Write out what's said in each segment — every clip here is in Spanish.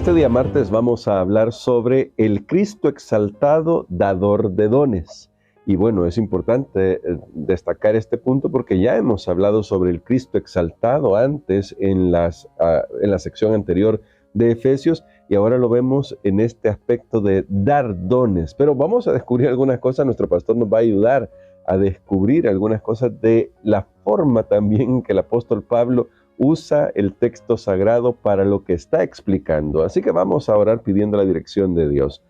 Este día martes vamos a hablar sobre el Cristo exaltado, dador de dones. Y bueno, es importante destacar este punto porque ya hemos hablado sobre el Cristo exaltado antes en la sección anterior de Efesios, y ahora lo vemos en este aspecto de dar dones. Pero vamos a descubrir algunas cosas, nuestro pastor nos va a ayudar a descubrir algunas cosas de la forma también que el apóstol Pablo usa el texto sagrado para lo que está explicando. Así que vamos a orar pidiendo la dirección de Dios.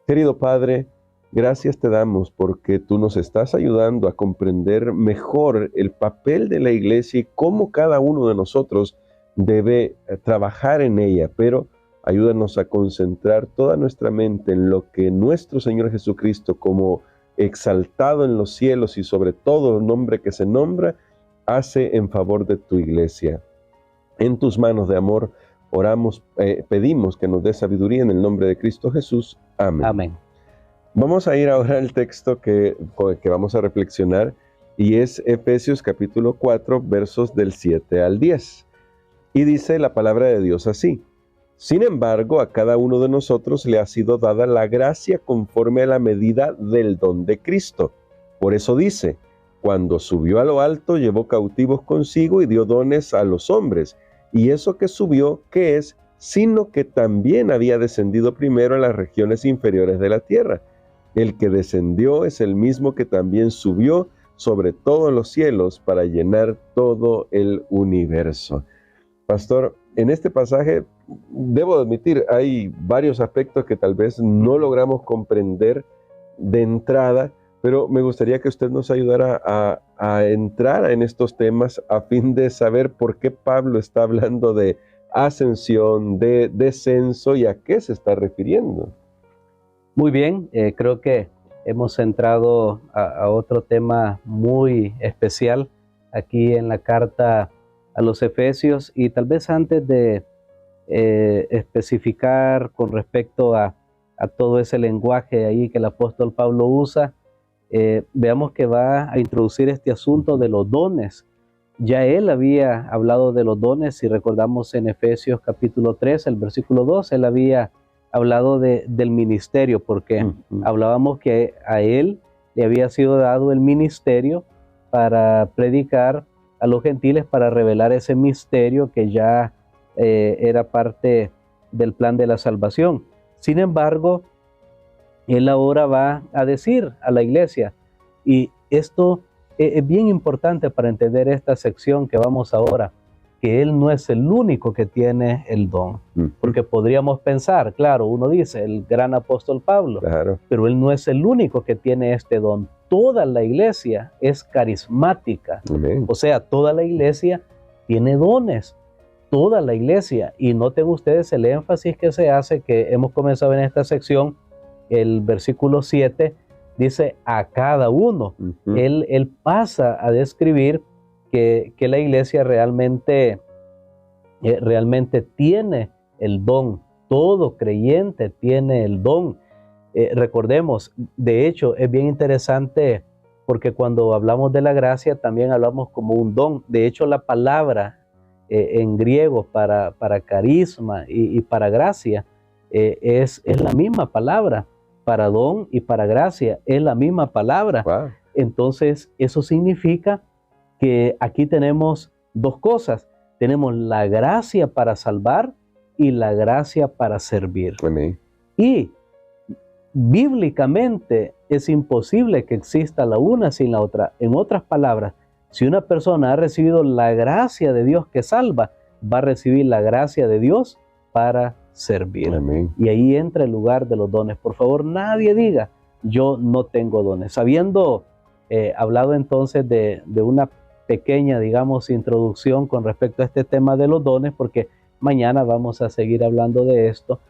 Querido Padre, gracias te damos porque tú nos estás ayudando a comprender mejor el papel de la iglesia y cómo cada uno de nosotros debe trabajar en ella, pero ayúdanos a concentrar toda nuestra mente en lo que nuestro Señor Jesucristo, como exaltado en los cielos y sobre todo nombre que se nombra, hace en favor de tu iglesia. En tus manos de amor oramos, pedimos que nos dé sabiduría en el nombre de Cristo Jesús. Amén. Amén. Vamos a ir ahora al texto con el que vamos a reflexionar, y es Efesios capítulo 4, versos del 7 al 10. Y dice la palabra de Dios así: sin embargo, a cada uno de nosotros le ha sido dada la gracia conforme a la medida del don de Cristo. Por eso dice: cuando subió a lo alto, llevó cautivos consigo y dio dones a los hombres. Y eso que subió, ¿qué es? Sino que también había descendido primero a las regiones inferiores de la tierra. El que descendió es el mismo que también subió sobre todos los cielos para llenar todo el universo. Pastor, en este pasaje, debo admitir, hay varios aspectos que tal vez no logramos comprender de entrada, pero me gustaría que usted nos ayudara a entrar en estos temas a fin de saber por qué Pablo está hablando de ascensión, de descenso y a qué se está refiriendo. Muy bien, creo que hemos entrado a otro tema muy especial aquí en la carta a los Efesios, y tal vez antes de especificar con respecto a todo ese lenguaje ahí que el apóstol Pablo usa, veamos que va a introducir este asunto de los dones. Ya él había hablado de los dones, si recordamos en Efesios capítulo 3, el versículo 2, él había hablado del ministerio, porque hablábamos que a él le había sido dado el ministerio para predicar a los gentiles, para revelar ese misterio que ya era parte del plan de la salvación. Sin embargo, él ahora va a decir a la iglesia, y esto es bien importante para entender esta sección que vamos ahora, que él no es el único que tiene el don. Porque podríamos pensar, claro, uno dice, el gran apóstol Pablo, claro, pero él no es el único que tiene este don. Toda la iglesia es carismática. Amén. O sea, toda la iglesia tiene dones. Toda la iglesia. Y noten ustedes el énfasis que se hace, que hemos comenzado en esta sección. El versículo 7 dice a cada uno. Él pasa a describir que la iglesia realmente tiene el don. Todo creyente tiene el don. Recordemos, de hecho, es bien interesante porque cuando hablamos de la gracia también hablamos como un don. De hecho, la palabra en griego para carisma y para gracia es la misma palabra. Para don y para gracia es la misma palabra. Wow. Entonces, eso significa que aquí tenemos dos cosas. Tenemos la gracia para salvar y la gracia para servir. Amén. Y bíblicamente es imposible que exista la una sin la otra. En otras palabras, si una persona ha recibido la gracia de Dios que salva, va a recibir la gracia de Dios para servir. Amén. Y ahí entra el lugar de los dones. Por favor, nadie diga, yo no tengo dones. Habiendo hablado entonces de una pequeña, digamos, introducción con respecto a este tema de los dones, porque mañana vamos a seguir hablando de esto.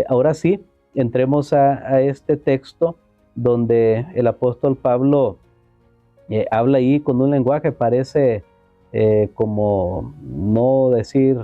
Ahora sí, entremos a este texto donde el apóstol Pablo habla ahí con un lenguaje, parece como no decir,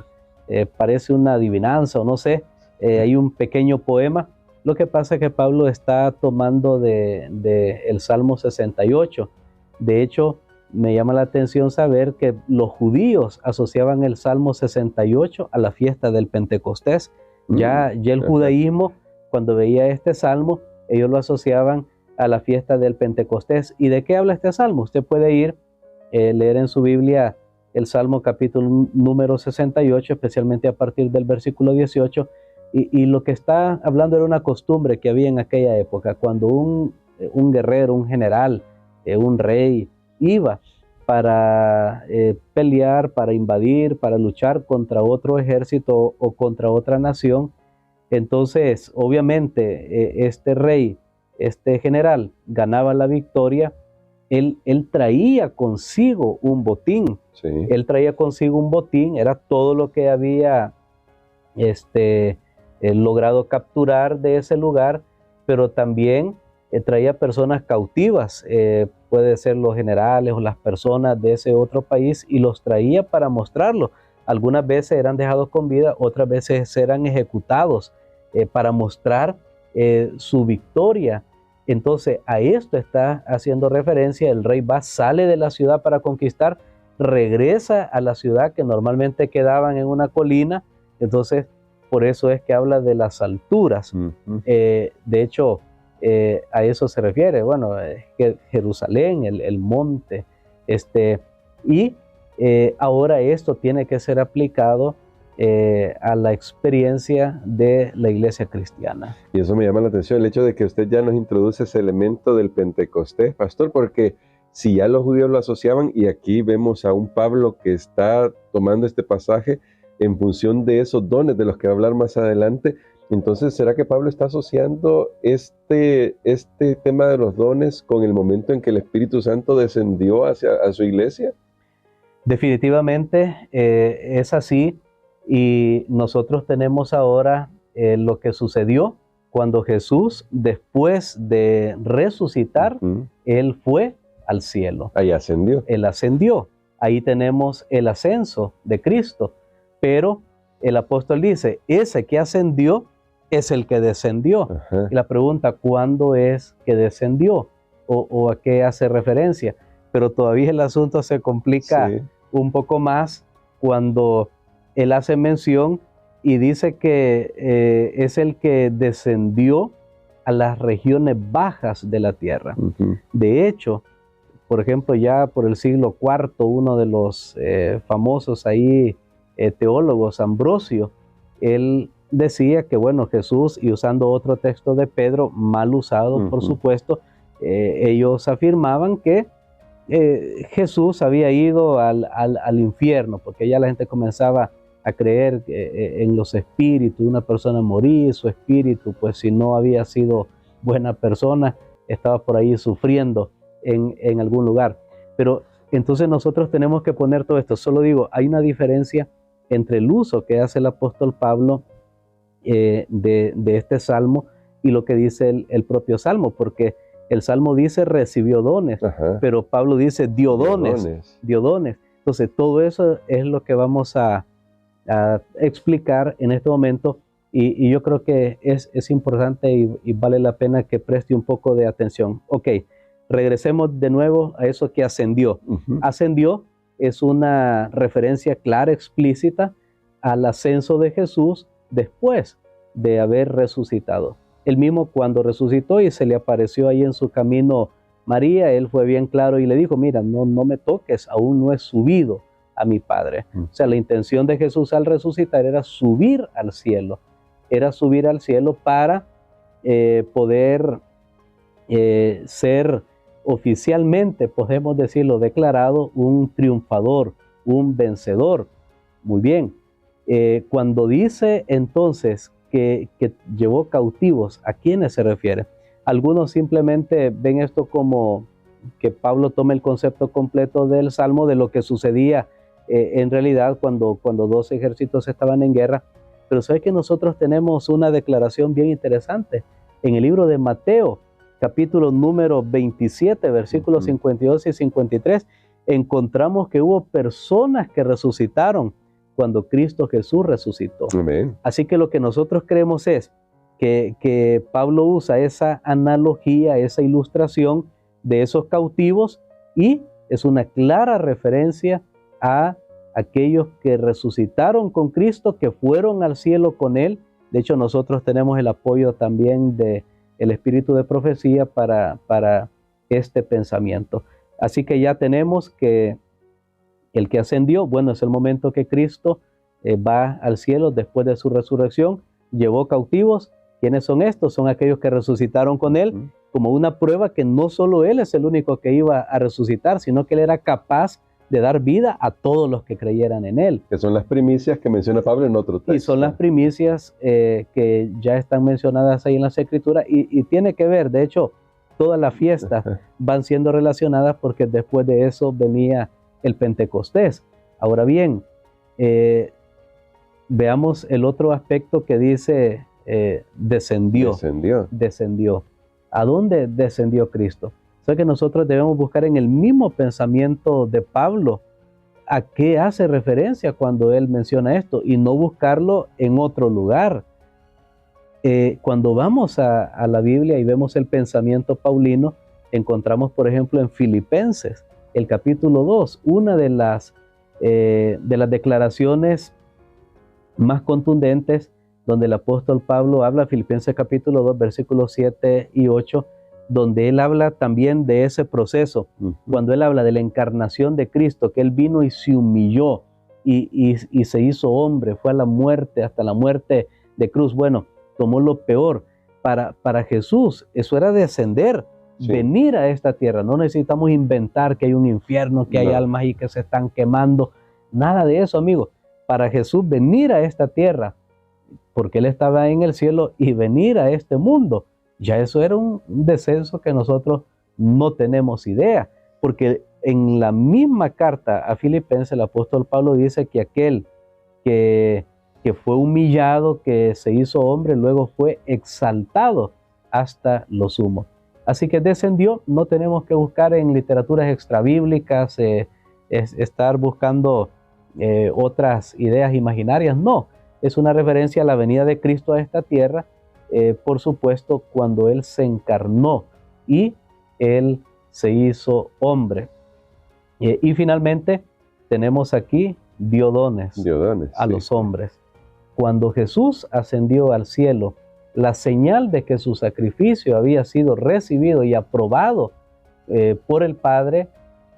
parece una adivinanza o no sé, hay un pequeño poema. Lo que pasa es que Pablo está tomando de el Salmo 68. De hecho, me llama la atención saber que los judíos asociaban el Salmo 68 a la fiesta del Pentecostés. Ya el Ajá. judaísmo, cuando veía este salmo, ellos lo asociaban a la fiesta del Pentecostés. ¿Y de qué habla este salmo? Usted puede ir, leer en su Biblia el Salmo capítulo número 68, especialmente a partir del versículo 18, y lo que está hablando era una costumbre que había en aquella época, cuando un guerrero, un general, un rey, iba para pelear, para invadir, para luchar contra otro ejército o contra otra nación. Entonces, obviamente, este rey, este general, ganaba la victoria. Él traía consigo un botín. Sí. Él traía consigo un botín, era todo lo que había logrado capturar de ese lugar, pero también traía personas cautivas, puede ser los generales o las personas de ese otro país, y los traía para mostrarlo. Algunas veces eran dejados con vida, otras veces eran ejecutados para mostrar su victoria. Entonces a esto está haciendo referencia. El rey va, sale de la ciudad para conquistar, regresa a la ciudad que normalmente quedaban en una colina. Entonces por eso es que habla de las alturas. De hecho, a eso se refiere, bueno, Jerusalén, el monte, y ahora esto tiene que ser aplicado a la experiencia de la iglesia cristiana. Y eso me llama la atención, el hecho de que usted ya nos introduce ese elemento del Pentecostés, pastor, porque si ya los judíos lo asociaban, y aquí vemos a un Pablo que está tomando este pasaje en función de esos dones de los que va a hablar más adelante, entonces, ¿será que Pablo está asociando este tema de los dones con el momento en que el Espíritu Santo descendió a su iglesia? Definitivamente es así, y nosotros tenemos ahora lo que sucedió cuando Jesús, después de resucitar, Él fue al cielo. Ahí ascendió. Él ascendió. Ahí tenemos el ascenso de Cristo. Pero el apóstol dice, ese que ascendió es el que descendió. Ajá. Y la pregunta, ¿cuándo es que descendió? ¿O a qué hace referencia? Pero todavía el asunto se complica un poco más cuando él hace mención y dice que es el que descendió a las regiones bajas de la tierra. De hecho, por ejemplo, ya por el siglo IV, uno de los famosos ahí teólogos, Ambrosio, él decía que, bueno, Jesús, y usando otro texto de Pedro, mal usado, por supuesto, ellos afirmaban que Jesús había ido al infierno, porque ya la gente comenzaba a creer en los espíritus. Una persona moría, su espíritu, pues si no había sido buena persona, estaba por ahí sufriendo en algún lugar. Pero entonces nosotros tenemos que poner todo esto. Solo digo, hay una diferencia entre el uso que hace el apóstol Pablo de este salmo y lo que dice el propio salmo, porque el salmo dice recibió dones, pero Pablo dice dio dones, dio dones. Entonces todo eso es lo que vamos a explicar en este momento, y yo creo que es importante y vale la pena que preste un poco de atención. Ok, regresemos de nuevo a eso que ascendió. Ascendió es una referencia clara, explícita al ascenso de Jesús después de haber resucitado. Él mismo, cuando resucitó y se le apareció ahí en su camino María, él fue bien claro y le dijo, mira, no me toques, aún no he subido a mi Padre. O sea, la intención de Jesús al resucitar era subir al cielo. Era subir al cielo para poder ser oficialmente, podemos decirlo, declarado un triunfador, un vencedor. Muy bien. Cuando dice entonces que llevó cautivos, ¿a quiénes se refiere? Algunos simplemente ven esto como que Pablo toma el concepto completo del Salmo de lo que sucedía en realidad cuando dos ejércitos estaban en guerra. Pero sabe que nosotros tenemos una declaración bien interesante. En el libro de Mateo, capítulo número 27, versículos 52 y 53, encontramos que hubo personas que resucitaron cuando Cristo Jesús resucitó. Amén. Así que lo que nosotros creemos es que Pablo usa esa analogía, esa ilustración de esos cautivos, y es una clara referencia a aquellos que resucitaron con Cristo, que fueron al cielo con Él De hecho, nosotros tenemos el apoyo también del espíritu de profecía para este pensamiento. Así que ya tenemos que el que ascendió, bueno, es el momento que Cristo va al cielo después de su resurrección, llevó cautivos. ¿Quiénes son estos? Son aquellos que resucitaron con él, como una prueba que no solo él es el único que iba a resucitar, sino que él era capaz de dar vida a todos los que creyeran en él. Que son las primicias que menciona Pablo en otro texto. Y son las primicias que ya están mencionadas ahí en las Escrituras y tiene que ver, de hecho, todas las fiestas van siendo relacionadas porque después de eso venía el Pentecostés. Ahora bien, veamos el otro aspecto que dice descendió. ¿A dónde descendió Cristo? O sea que nosotros debemos buscar en el mismo pensamiento de Pablo a qué hace referencia cuando él menciona esto y no buscarlo en otro lugar. Cuando vamos a la Biblia y vemos el pensamiento paulino, encontramos, por ejemplo, en Filipenses, el capítulo 2, una de las declaraciones más contundentes donde el apóstol Pablo habla, Filipenses capítulo 2, versículos 7 y 8, donde él habla también de ese proceso, cuando él habla de la encarnación de Cristo, que él vino y se humilló y se hizo hombre, fue a la muerte, hasta la muerte de cruz. Bueno, tomó lo peor. Para Jesús eso era descender, venir a esta tierra. No necesitamos inventar que hay un infierno, que hay almas y que se están quemando. Nada de eso, amigo. Para Jesús venir a esta tierra, porque él estaba en el cielo, y venir a este mundo, ya eso era un descenso que nosotros no tenemos idea, porque en la misma carta a Filipenses el apóstol Pablo dice que aquel que fue humillado, que se hizo hombre, luego fue exaltado hasta lo sumo. Así que descendió, no tenemos que buscar en literaturas extrabíblicas, estar buscando otras ideas imaginarias, no. Es una referencia a la venida de Cristo a esta tierra, por supuesto, cuando Él se encarnó y Él se hizo hombre. Y finalmente tenemos aquí dio dones a los hombres. Cuando Jesús ascendió al cielo, la señal de que su sacrificio había sido recibido y aprobado por el Padre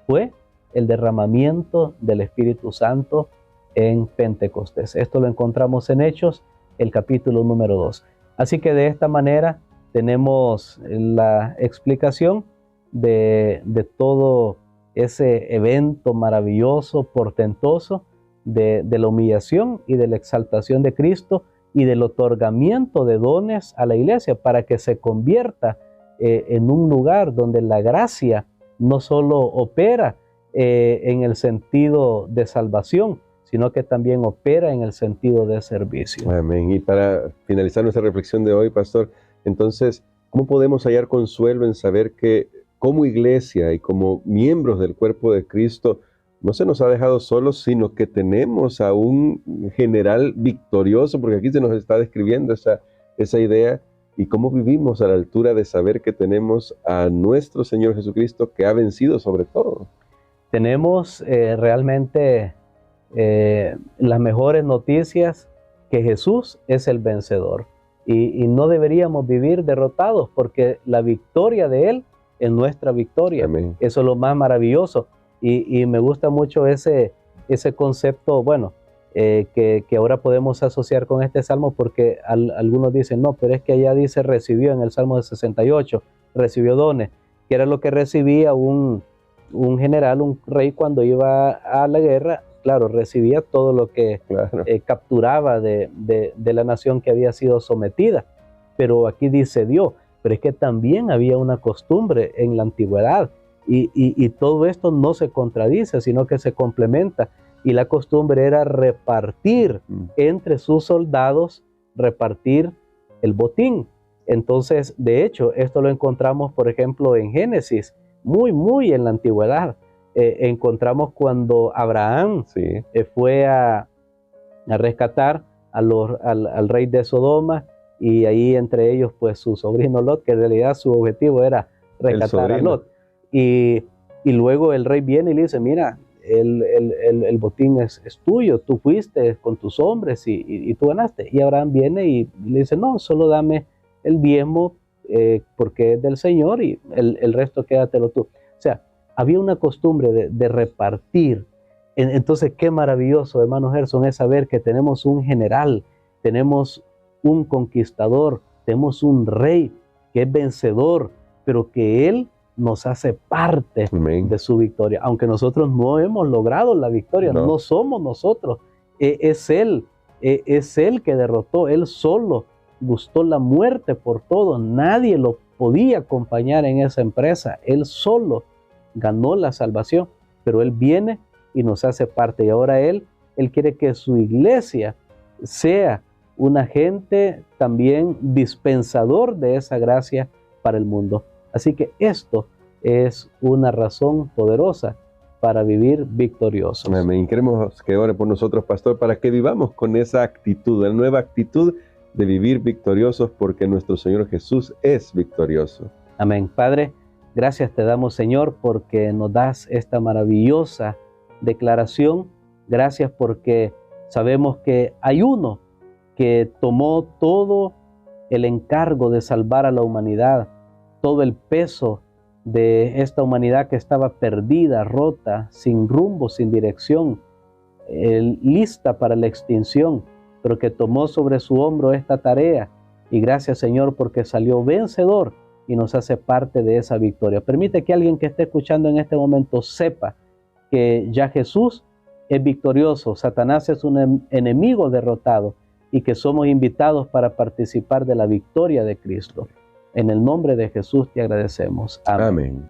fue el derramamiento del Espíritu Santo en Pentecostés. Esto lo encontramos en Hechos, el capítulo número 2. Así que de esta manera tenemos la explicación de todo ese evento maravilloso, portentoso, de la humillación y de la exaltación de Cristo y del otorgamiento de dones a la iglesia para que se convierta en un lugar donde la gracia no solo opera en el sentido de salvación, sino que también opera en el sentido de servicio. Amén. Y para finalizar nuestra reflexión de hoy, pastor, entonces, ¿cómo podemos hallar consuelo en saber que como iglesia y como miembros del cuerpo de Cristo no se nos ha dejado solos, sino que tenemos a un general victorioso? Porque aquí se nos está describiendo esa idea, y cómo vivimos a la altura de saber que tenemos a nuestro Señor Jesucristo, que ha vencido sobre todo. Tenemos realmente las mejores noticias, que Jesús es el vencedor y no deberíamos vivir derrotados, porque la victoria de Él es nuestra victoria. Amén. Eso es lo más maravilloso y me gusta mucho ese concepto, bueno, que ahora podemos asociar con este salmo, porque algunos dicen, no, pero es que allá dice recibió en el Salmo de 68, recibió dones, que era lo que recibía un general, un rey cuando iba a la guerra. Claro, recibía todo lo que capturaba de la nación que había sido sometida, pero aquí dice dio. Pero es que también había una costumbre en la antigüedad y todo esto no se contradice, sino que se complementa, y la costumbre era repartir entre sus soldados, repartir el botín. Entonces, de hecho, esto lo encontramos, por ejemplo, en Génesis, muy en la antigüedad. Encontramos cuando Abraham fue a rescatar al rey de Sodoma, y ahí entre ellos pues su sobrino Lot, que en realidad su objetivo era rescatar a Lot, y luego el rey viene y le dice, mira, el botín es tuyo, tú fuiste con tus hombres y tú ganaste. Y Abraham viene y le dice, no, solo dame el diezmo porque es del Señor y el resto quédatelo tú. O sea, había una costumbre de repartir. Entonces, qué maravilloso, hermano Gerson, es saber que tenemos un general, tenemos un conquistador, tenemos un rey que es vencedor, pero que Él nos hace parte Amén. de su victoria. Aunque nosotros no hemos logrado la victoria, no somos nosotros, es Él que derrotó, Él solo gustó la muerte por todo, nadie lo podía acompañar en esa empresa, Él solo ganó la salvación, pero Él viene y nos hace parte, y ahora Él quiere que su iglesia sea un agente también dispensador de esa gracia para el mundo. Así que esto es una razón poderosa para vivir victoriosos. Amén. Queremos que ore por nosotros, pastor, para que vivamos con esa actitud, la nueva actitud de vivir victoriosos, porque nuestro Señor Jesús es victorioso. Amén. Padre, gracias te damos, Señor, porque nos das esta maravillosa declaración. Gracias porque sabemos que hay uno que tomó todo el encargo de salvar a la humanidad, todo el peso de esta humanidad que estaba perdida, rota, sin rumbo, sin dirección, lista para la extinción, pero que tomó sobre su hombro esta tarea. Y gracias, Señor, porque salió vencedor y nos hace parte de esa victoria. Permite que alguien que esté escuchando en este momento sepa que ya Jesús es victorioso, Satanás es un enemigo derrotado y que somos invitados para participar de la victoria de Cristo. En el nombre de Jesús te agradecemos. Amén. Amén.